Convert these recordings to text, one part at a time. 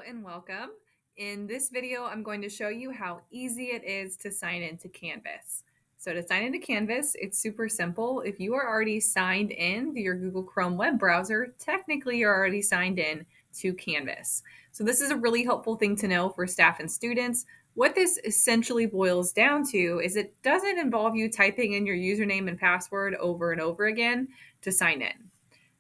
and welcome. In this video, I'm going to show you how easy it is to sign into Canvas. So to sign into Canvas, it's super simple. If you are already signed in to your Google Chrome web browser, technically you're already signed in to Canvas. So this is a really helpful thing to know for staff and students. What this essentially boils down to is it doesn't involve you typing in your username and password over and over again to sign in.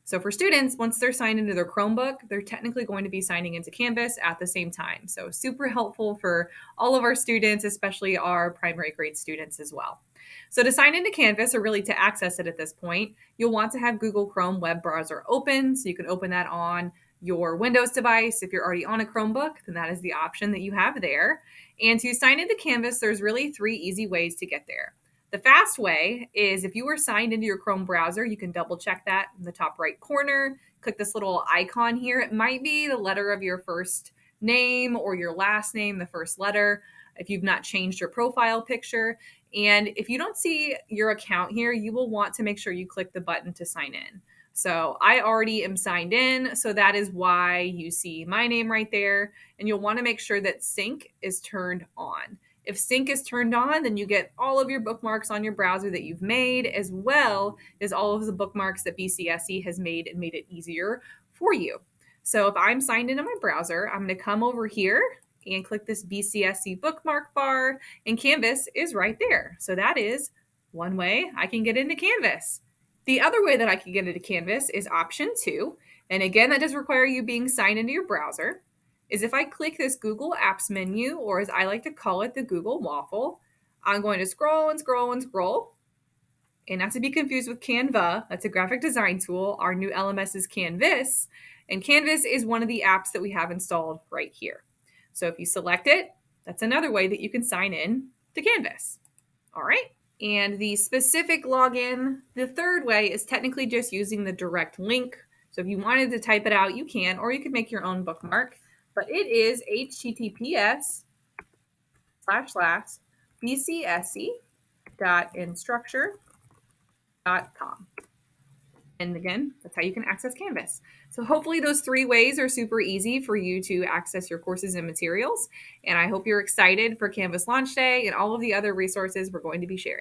So for students, once they're signed into their Chromebook, they're technically going to be signing into Canvas at the same time. So super helpful for all of our students, especially our primary grade students as well. So to sign into Canvas, or really to access it at this point, you'll want to have Google Chrome web browser open. So you can open that on your Windows device. If you're already on a Chromebook, then that is the option that you have there. And to sign into Canvas, there's really three easy ways to get there. The fast way is if you were signed into your Chrome browser, you can double check that in the top right corner. Click this little icon here. It might be the letter of your first name or your last name, the first letter, if you've not changed your profile picture. And if you don't see your account here, you will want to make sure you click the button to sign in. So I already am signed in, so that is why you see my name right there. And you'll want to make sure that sync is turned on. If sync is turned on, then you get all of your bookmarks on your browser that you've made, as well as all of the bookmarks that BCSE has made and made it easier for you. So if I'm signed into my browser, I'm going to come over here and click this BCSE bookmark bar, and Canvas is right there. So that is one way I can get into Canvas. The other way that I can get into Canvas is option 2. And again, that does require you being signed into your browser. Is if I click this Google Apps menu, or as I like to call it, the Google Waffle, I'm going to scroll and scroll and scroll. And not to be confused with Canva, that's a graphic design tool. Our new LMS is Canvas, and Canvas is one of the apps that we have installed right here. So if you select it, that's another way that you can sign in to Canvas. All right. And the specific login, the third way is technically just using the direct link. So if you wanted to type it out, you can, or you can make your own bookmark. But it is https://bcse.instructure.com. And again, that's how you can access Canvas. So hopefully those three ways are super easy for you to access your courses and materials. And I hope you're excited for Canvas Launch Day and all of the other resources we're going to be sharing.